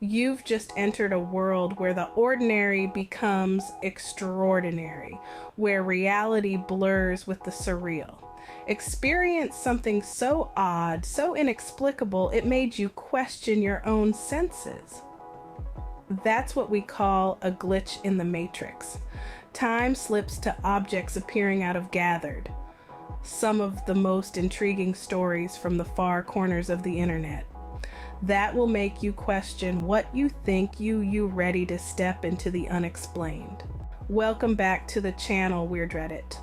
You've just entered a world where the ordinary becomes extraordinary, where reality blurs with the surreal. Experience something so odd, so inexplicable, it made you question your own senses. That's what we call a glitch in the matrix. Time slips to objects appearing out of gathered. Some of the most intriguing stories from the far corners of the internet. That will make you question what you think you ready to step into the unexplained. Welcome back to the channel, Weird Reddit.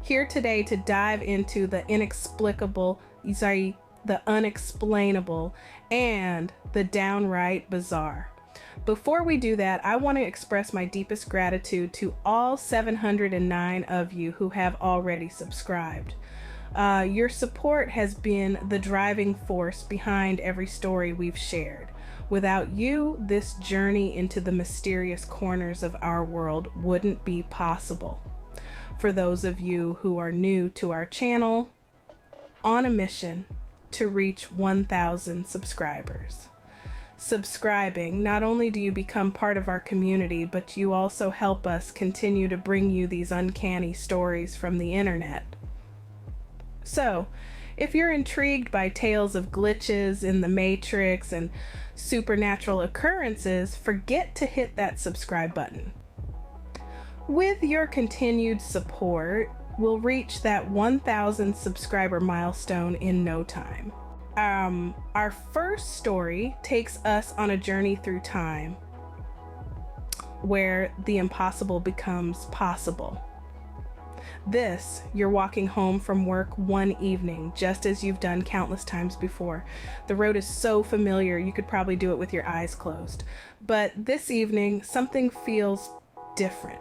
Here today to dive into the inexplicable, the unexplainable, and the downright bizarre. Before we do that, I want to express my deepest gratitude to all 709 of you who have already subscribed. Your support has been the driving force behind every story we've shared. Without you, this journey into the mysterious corners of our world wouldn't be possible. For those of you who are new to our channel, on a mission to reach 1,000 subscribers. Subscribing, not only do you become part of our community, but you also help us continue to bring you these uncanny stories from the internet. So, if you're intrigued by tales of glitches in the matrix and supernatural occurrences, forget to hit that subscribe button. With your continued support, we'll reach that 1,000 subscriber milestone in no time. Our first story takes us on a journey through time where the impossible becomes possible. You're walking home from work one evening, just as you've done countless times before. The road is so familiar, you could probably do it with your eyes closed. But this evening, something feels different.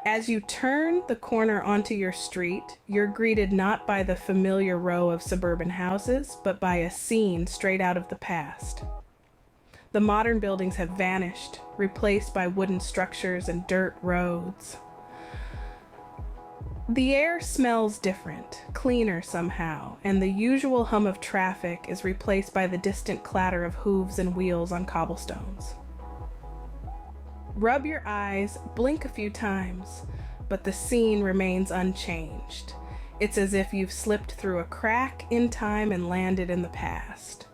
As you turn the corner onto your street, you're greeted not by the familiar row of suburban houses, but by a scene straight out of the past. The modern buildings have vanished, replaced by wooden structures and dirt roads. The air smells different, cleaner somehow, and the usual hum of traffic is replaced by the distant clatter of hooves and wheels on cobblestones. Rub your eyes, blink a few times, but the scene remains unchanged. It's as if you've slipped through a crack in time and landed in the past.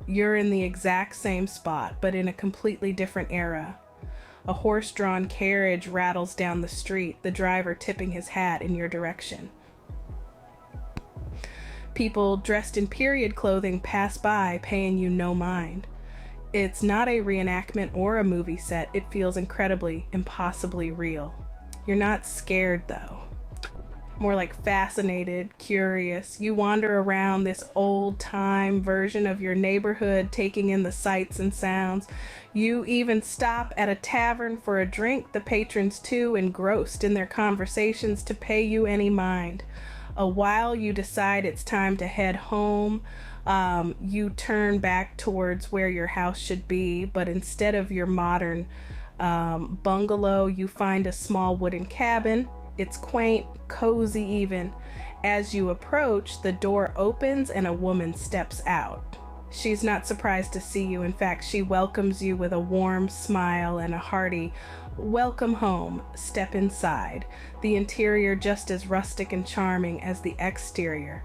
You're in the exact same spot, but in a completely different era. A horse-drawn carriage rattles down the street, the driver tipping his hat in your direction. People dressed in period clothing pass by, paying you no mind. It's not a reenactment or a movie set. It feels incredibly, impossibly real. You're not scared though. More like fascinated, curious. You wander around this old-time version of your neighborhood, taking in the sights and sounds. You even stop at a tavern for a drink, the patrons too engrossed in their conversations to pay you any mind. A while you decide it's time to head home. You turn back towards where your house should be, but instead of your modern bungalow, you find a small wooden cabin. It's quaint, cozy even. As you approach, the door opens and a woman steps out. She's not surprised to see you. In fact, she welcomes you with a warm smile and a hearty, "Welcome home. Step inside." The interior just as rustic and charming as the exterior.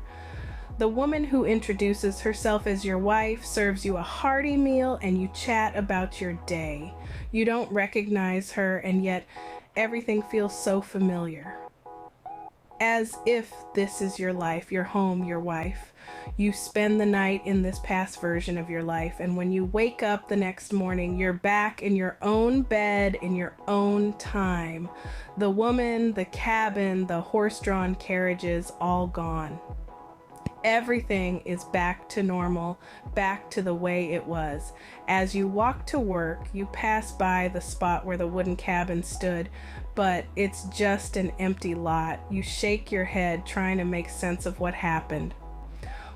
The woman who introduces herself as your wife serves you a hearty meal and you chat about your day. You don't recognize her, and yet everything feels so familiar. As if this is your life, your home, your wife. You spend the night in this past version of your life, and when you wake up the next morning, you're back in your own bed, in your own time. The woman, the cabin, the horse-drawn carriages, all gone. Everything is back to normal, back to the way it was. As you walk to work, you pass by the spot where the wooden cabin stood, but it's just an empty lot. You shake your head, trying to make sense of what happened.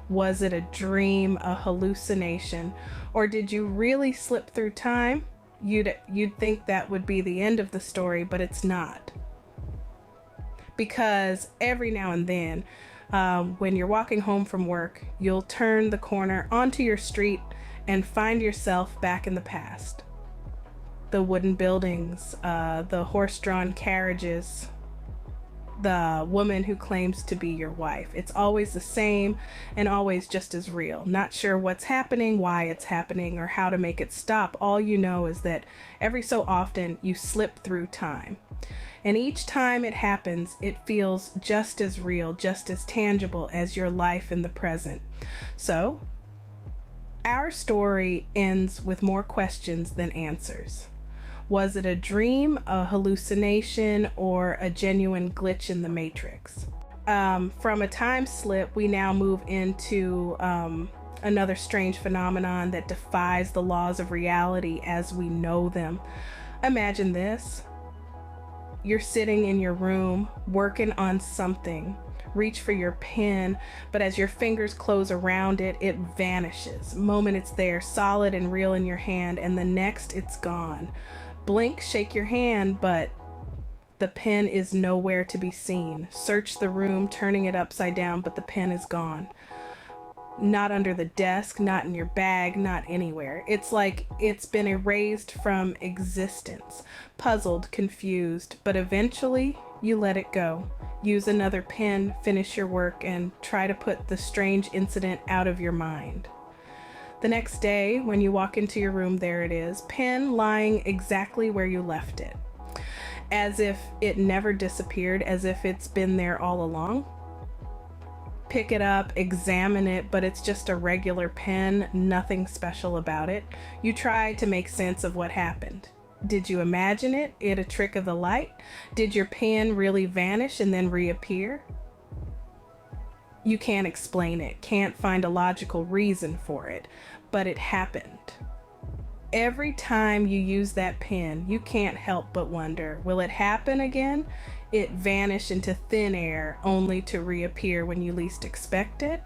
Was it a dream, a hallucination, or did you really slip through time? You'd think that would be the end of the story, but it's not. Because every now and then, When you're walking home from work, you'll turn the corner onto your street and find yourself back in the past. The wooden buildings, the horse-drawn carriages, the woman who claims to be your wife. It's always the same and always just as real. Not sure what's happening, why it's happening, or how to make it stop. All you know is that every so often you slip through time. And each time it happens, it feels just as real, just as tangible as your life in the present. So, our story ends with more questions than answers. Was it a dream, a hallucination, or a genuine glitch in the matrix? From a time slip, we now move into another strange phenomenon that defies the laws of reality as we know them. Imagine this. You're sitting in your room, working on something. Reach for your pen, but as your fingers close around it, it vanishes. Moment it's there, solid and real in your hand, and the next it's gone. Blink, shake your hand, but the pen is nowhere to be seen. Search the room, turning it upside down, but the pen is gone. Not under the desk, not in your bag, not anywhere. It's like it's been erased from existence. Puzzled, confused, but eventually you let it go. Use another pen, finish your work, and try to put the strange incident out of your mind. The next day, when you walk into your room, there it is, pen lying exactly where you left it. As if it never disappeared, as if it's been there all along. Pick it up, examine it, but it's just a regular pen, nothing special about it. You try to make sense of what happened. Did you imagine it a trick of the light? Did your pen really vanish and then reappear? You can't explain it, can't find a logical reason for it, but it happened. Every time you use that pen, you can't help but wonder, will it happen again? It vanish into thin air only to reappear when you least expect it?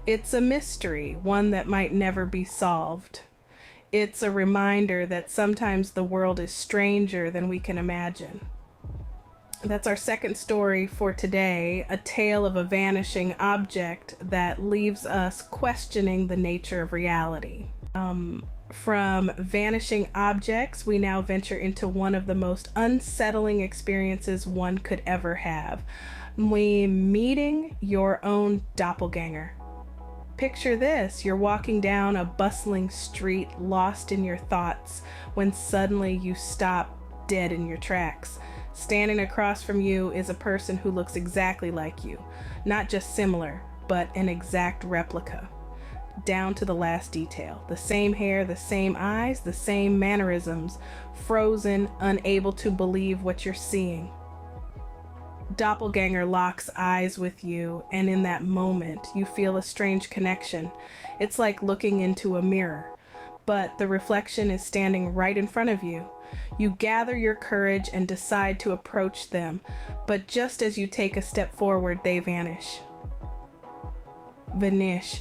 It's a mystery, one that might never be solved. It's a reminder that sometimes the world is stranger than we can imagine. That's our second story for today, a tale of a vanishing object that leaves us questioning the nature of reality. From vanishing objects, we now venture into one of the most unsettling experiences one could ever have. Meeting your own doppelganger. Picture this, you're walking down a bustling street, lost in your thoughts, when suddenly you stop dead in your tracks. Standing across from you is a person who looks exactly like you. Not just similar, but an exact replica. Down to the last detail. The same hair, the same eyes, the same mannerisms. Frozen, unable to believe what you're seeing. Doppelganger locks eyes with you, and in that moment, you feel a strange connection. It's like looking into a mirror, but the reflection is standing right in front of you. You gather your courage and decide to approach them, but just as you take a step forward, they vanish. Vanish.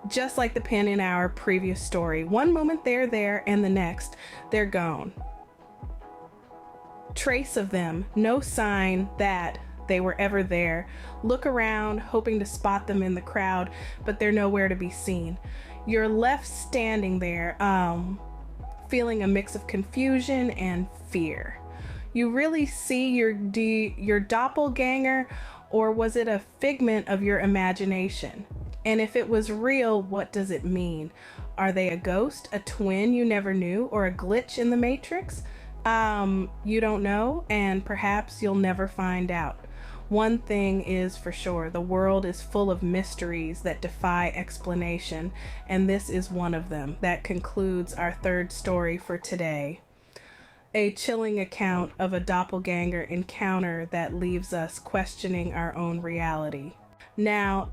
Just like the pen in our previous story. One moment they're there, and the next, they're gone. Trace of them, no sign that they were ever there. Look around, hoping to spot them in the crowd, but they're nowhere to be seen. You're left standing there, feeling a mix of confusion and fear. You really see your doppelganger, or was it a figment of your imagination? And if it was real, what does it mean? Are they a ghost, a twin you never knew, or a glitch in the matrix? You don't know, and perhaps you'll never find out. One thing is for sure, the world is full of mysteries that defy explanation, and this is one of them. That concludes our third story for today. A chilling account of a doppelganger encounter that leaves us questioning our own reality. Now,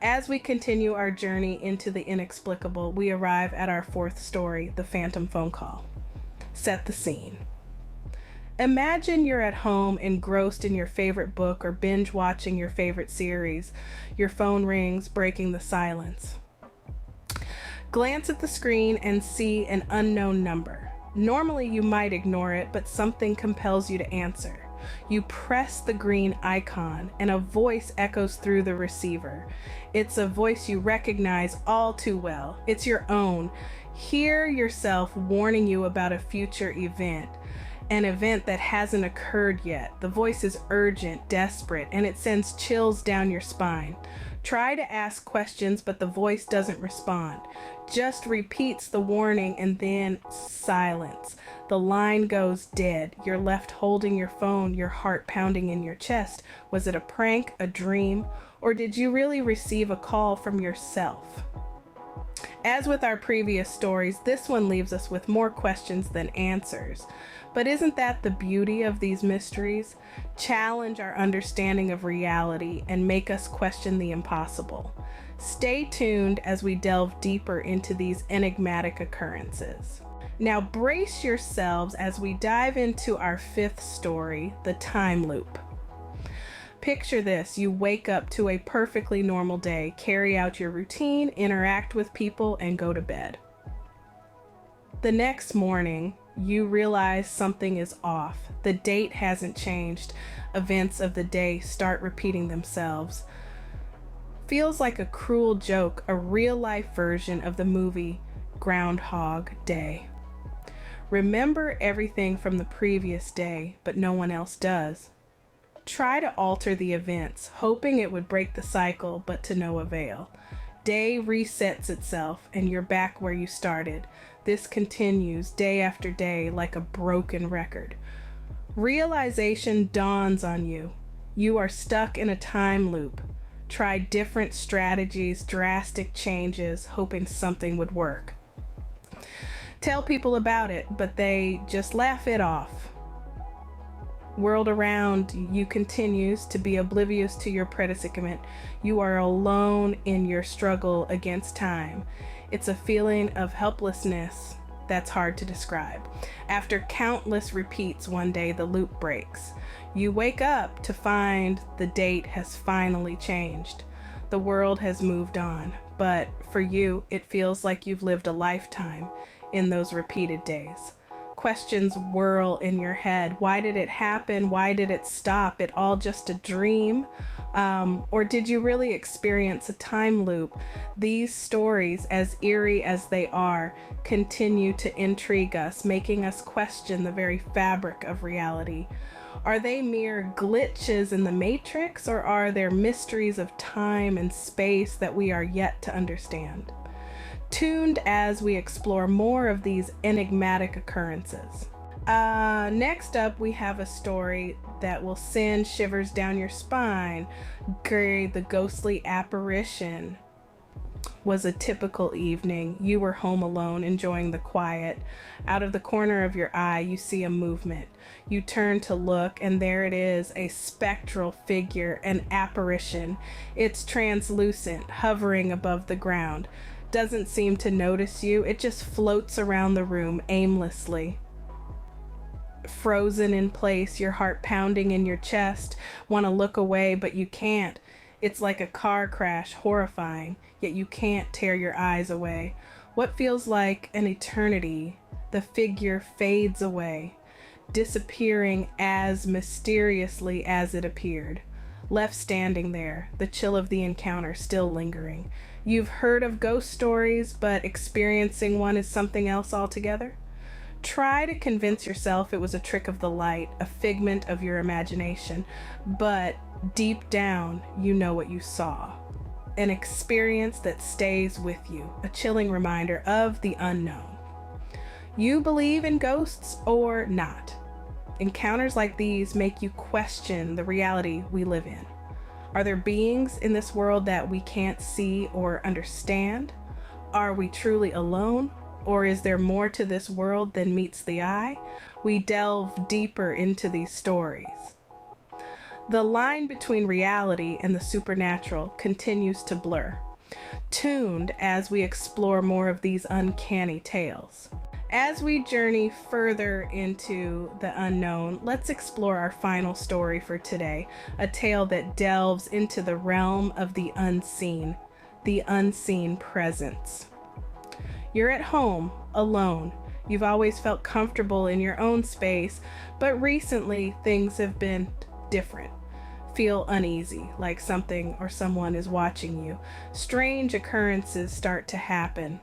as we continue our journey into the inexplicable, we arrive at our fourth story, The Phantom Phone Call. Set the scene. Imagine you're at home engrossed in your favorite book or binge watching your favorite series. Your phone rings, breaking the silence. Glance at the screen and see an unknown number. Normally you might ignore it, but something compels you to answer. You press the green icon and a voice echoes through the receiver. It's a voice you recognize all too well. It's your own. Hear yourself warning you about a future event, an event that hasn't occurred yet. The voice is urgent, desperate, and it sends chills down your spine. Try to ask questions, but the voice doesn't respond. Just repeats the warning and then silence. The line goes dead. You're left holding your phone, your heart pounding in your chest. Was it a prank, a dream, or did you really receive a call from yourself? As with our previous stories, this one leaves us with more questions than answers. But isn't that the beauty of these mysteries? Challenge our understanding of reality and make us question the impossible. Stay tuned as we delve deeper into these enigmatic occurrences. Now brace yourselves as we dive into our fifth story, the time loop. Picture this: you wake up to a perfectly normal day, carry out your routine, interact with people, and go to bed. The next morning, you realize something is off. The date hasn't changed. Events of the day start repeating themselves. Feels like a cruel joke, a real-life version of the movie Groundhog Day. Remember everything from the previous day, but no one else does. Try to alter the events, hoping it would break the cycle, but to no avail. Day resets itself, and you're back where you started. This continues day after day like a broken record. Realization dawns on you. You are stuck in a time loop. Try different strategies, drastic changes, hoping something would work. Tell people about it, but they just laugh it off. World around you continues to be oblivious to your predicament. You are alone in your struggle against time. It's a feeling of helplessness that's hard to describe. After countless repeats, one day the loop breaks. You wake up to find the date has finally changed. The world has moved on, but for you, it feels like you've lived a lifetime in those repeated days. Questions whirl in your head. Why did it happen? Why did it stop? It all just a dream? Or did you really experience a time loop? These stories, as eerie as they are, continue to intrigue us, making us question the very fabric of reality. Are they mere glitches in the matrix, or are there mysteries of time and space that we are yet to understand? Tuned as we explore more of these enigmatic occurrences. Next up, we have a story that will send shivers down your spine. The ghostly apparition was a typical evening. You were home alone, enjoying the quiet. Out of the corner of your eye, you see a movement. You turn to look, and there it is, a spectral figure, an apparition. It's translucent, hovering above the ground. Doesn't seem to notice you. It just floats around the room aimlessly. Frozen in place, your heart pounding in your chest. Want to look away, but you can't. It's like a car crash, horrifying, yet you can't tear your eyes away. What feels like an eternity, the figure fades away, disappearing as mysteriously as it appeared. Left standing there, the chill of the encounter still lingering. You've heard of ghost stories, but experiencing one is something else altogether. Try to convince yourself it was a trick of the light, a figment of your imagination, but deep down, you know what you saw. An experience that stays with you, a chilling reminder of the unknown. You believe in ghosts or not? Encounters like these make you question the reality we live in. Are there beings in this world that we can't see or understand? Are we truly alone? Or is there more to this world than meets the eye? We delve deeper into these stories. The line between reality and the supernatural continues to blur. Tuned as we explore more of these uncanny tales. As we journey further into the unknown, let's explore our final story for today, a tale that delves into the realm of the unseen presence. You're at home, alone. You've always felt comfortable in your own space, but recently things have been different. Feel uneasy, like something or someone is watching you. Strange occurrences start to happen.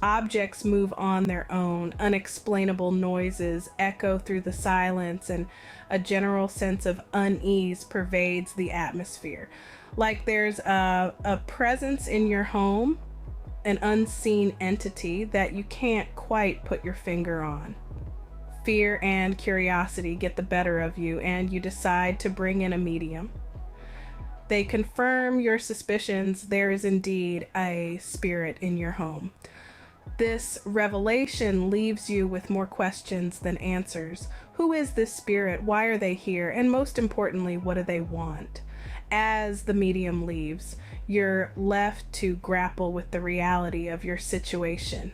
Objects move on their own. Unexplainable noises echo through the silence, and a general sense of unease pervades the atmosphere. Like there's a presence in your home, an unseen entity that you can't quite put your finger on. Fear and curiosity get the better of you, and you decide to bring in a medium. They confirm your suspicions. There is indeed a spirit in your home. This revelation leaves you with more questions than answers. Who is this spirit? Why are they here? And most importantly, what do they want? As the medium leaves, you're left to grapple with the reality of your situation.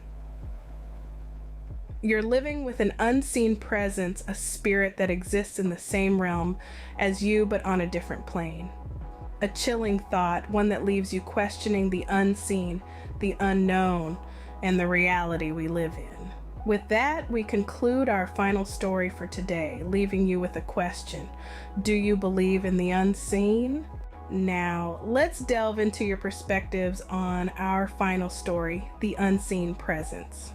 You're living with an unseen presence, a spirit that exists in the same realm as you, but on a different plane. A chilling thought, one that leaves you questioning the unseen, the unknown, and the reality we live in. With that, we conclude our final story for today, leaving you with a question. Do you believe in the unseen? Now, let's delve into your perspectives on our final story, The Unseen Presence.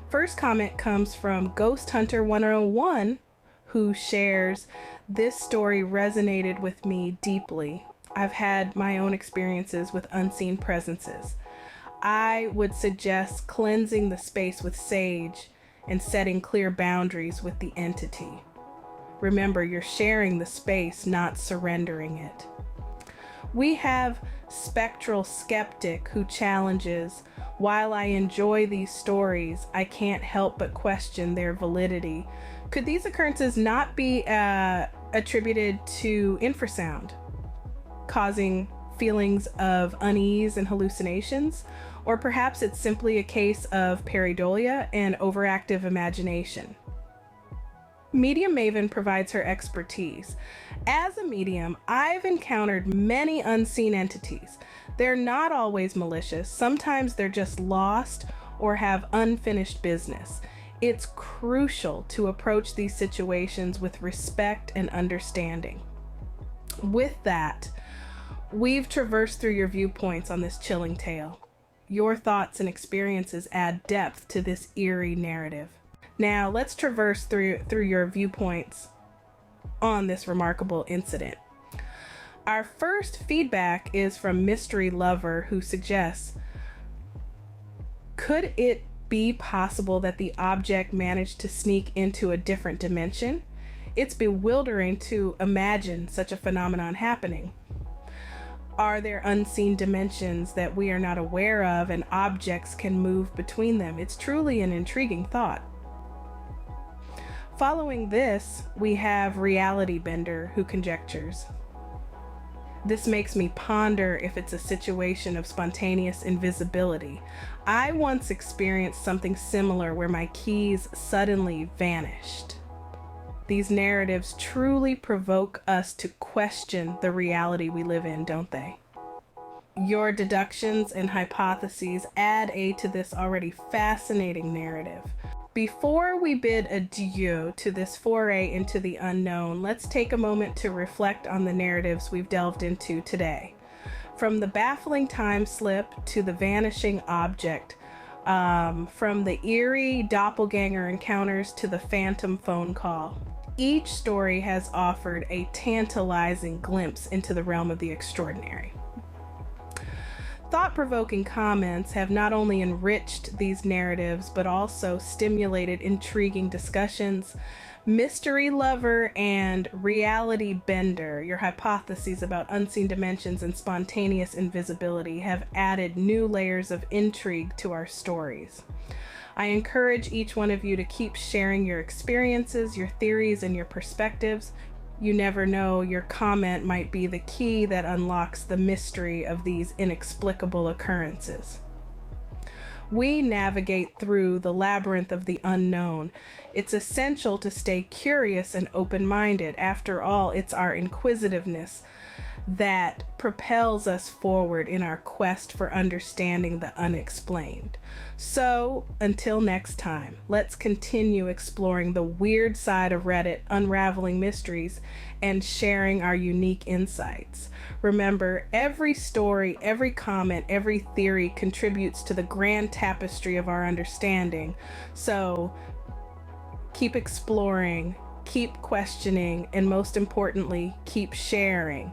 First comment comes from Ghost Hunter 101, who shares, "This story resonated with me deeply. I've had my own experiences with unseen presences. I would suggest cleansing the space with sage and setting clear boundaries with the entity. Remember, you're sharing the space, not surrendering it." We have Spectral Skeptic, who challenges, "While I enjoy these stories, I can't help but question their validity. Could these occurrences not be attributed to infrasound, causing feelings of unease and hallucinations? Or perhaps it's simply a case of pareidolia and overactive imagination?" Medium Maven provides her expertise. As a medium, I've encountered many unseen entities. They're not always malicious. Sometimes they're just lost or have unfinished business. It's crucial to approach these situations with respect and understanding. With that, we've traversed through your viewpoints on this chilling tale. Your thoughts and experiences add depth to this eerie narrative. Now, let's traverse through your viewpoints on this remarkable incident. Our first feedback is from Mystery Lover, who suggests, "Could it be possible that the object managed to sneak into a different dimension? It's bewildering to imagine such a phenomenon happening. Are there unseen dimensions that we are not aware of and objects can move between them? It's truly an intriguing thought." Following this, we have Reality Bender, who conjectures, "This makes me ponder if it's a situation of spontaneous invisibility. I once experienced something similar where my keys suddenly vanished." These narratives truly provoke us to question the reality we live in, don't they? Your deductions and hypotheses add to this already fascinating narrative. Before we bid adieu to this foray into the unknown, let's take a moment to reflect on the narratives we've delved into today. From the baffling time slip to the vanishing object, from the eerie doppelganger encounters to the phantom phone call. Each story has offered a tantalizing glimpse into the realm of the extraordinary. Thought-provoking comments have not only enriched these narratives, but also stimulated intriguing discussions. Mystery Lover and Reality Bender, your hypotheses about unseen dimensions and spontaneous invisibility have added new layers of intrigue to our stories. I encourage each one of you to keep sharing your experiences, your theories, and your perspectives. You never know, your comment might be the key that unlocks the mystery of these inexplicable occurrences. We navigate through the labyrinth of the unknown. It's essential to stay curious and open-minded. After all, it's our inquisitiveness that propels us forward in our quest for understanding the unexplained. So, until next time, let's continue exploring the weird side of Reddit, unraveling mysteries, and sharing our unique insights. Remember, every story, every comment, every theory contributes to the grand tapestry of our understanding. So, keep exploring, keep questioning, and most importantly, keep sharing.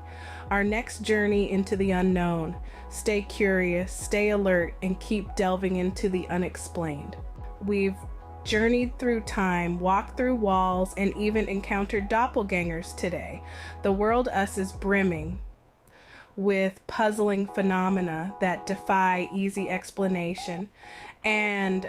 Our next journey into the unknown. Stay curious, stay alert, and keep delving into the unexplained. We've journeyed through time, walked through walls, and even encountered doppelgangers today. The world us is brimming with puzzling phenomena that defy easy explanation. And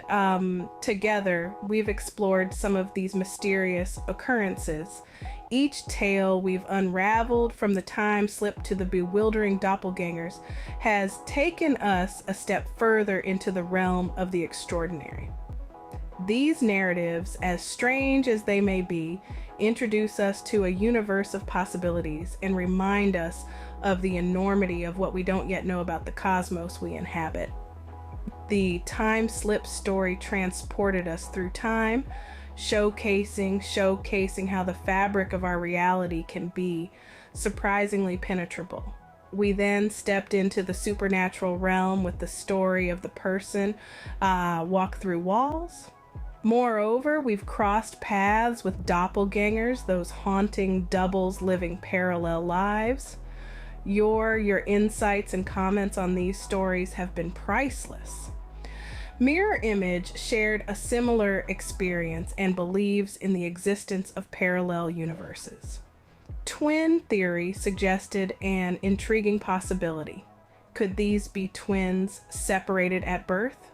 together, we've explored some of these mysterious occurrences. Each tale we've unraveled, from the time slip to the bewildering doppelgangers, has taken us a step further into the realm of the extraordinary. These narratives, as strange as they may be, introduce us to a universe of possibilities and remind us of the enormity of what we don't yet know about the cosmos we inhabit. The time slip story transported us through time, showcasing how the fabric of our reality can be surprisingly penetrable. We then stepped into the supernatural realm with the story of the person walk through walls. Moreover, we've crossed paths with doppelgangers, those haunting doubles living parallel lives. Your insights and comments on these stories have been priceless. Mirror Image shared a similar experience and believes in the existence of parallel universes. Twin theory suggested an intriguing possibility. Could these be twins separated at birth?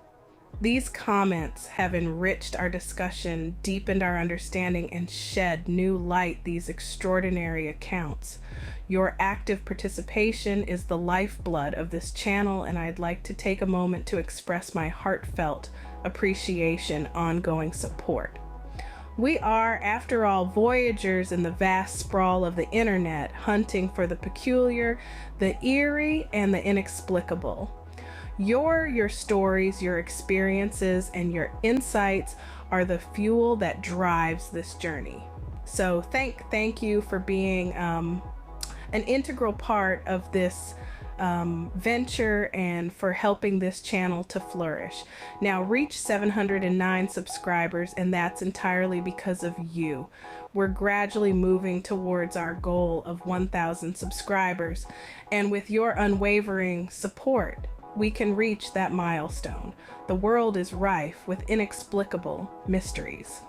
These comments have enriched our discussion, deepened our understanding, and shed new light these extraordinary accounts. Your active participation is the lifeblood of this channel, and I'd like to take a moment to express my heartfelt appreciation, ongoing support. We are, after all, voyagers in the vast sprawl of the internet, hunting for the peculiar, the eerie, and the inexplicable. Your stories, your experiences, and your insights are the fuel that drives this journey. So thank you for being an integral part of this venture and for helping this channel to flourish. Now reach 709 subscribers, and that's entirely because of you. We're gradually moving towards our goal of 1,000 subscribers, and with your unwavering support, we can reach that milestone. The world is rife with inexplicable mysteries.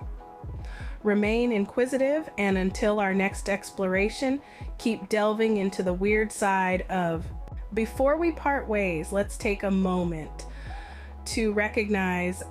Remain inquisitive, and until our next exploration, keep delving into the weird side of... Before we part ways, let's take a moment to recognize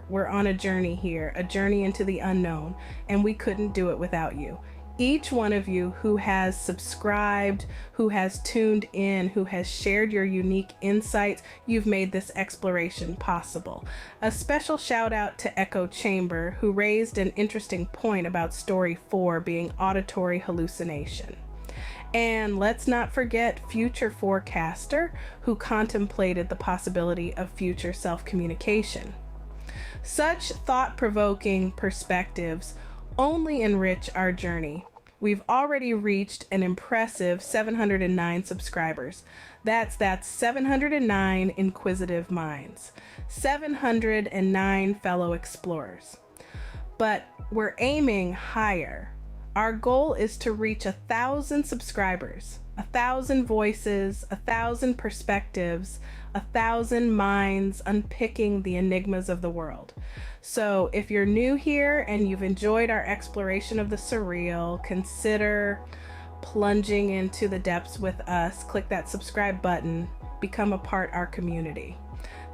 we're on a journey here, a journey into the unknown, and we couldn't do it without you. Each one of you who has subscribed, who has tuned in, who has shared your unique insights, you've made this exploration possible. A special shout out to Echo Chamber, who raised an interesting point about story 4 being auditory hallucination. And let's not forget Future Forecaster, who contemplated the possibility of future self-communication. Such thought-provoking perspectives only enrich our journey. We've already reached an impressive 709 subscribers. That's 709 inquisitive minds, 709 fellow explorers. But we're aiming higher. Our goal is to reach 1,000 subscribers, 1,000 voices, 1,000 perspectives, 1,000 minds unpicking the enigmas of the world. So if you're new here and you've enjoyed our exploration of the surreal, consider plunging into the depths with us. Click that subscribe button, become a part of our community.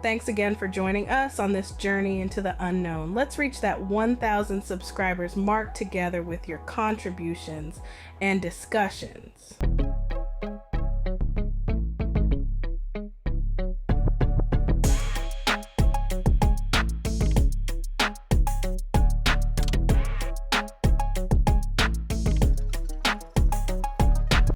Thanks again for joining us on this journey into the unknown. Let's reach that 1,000 subscribers mark together with your contributions and discussions.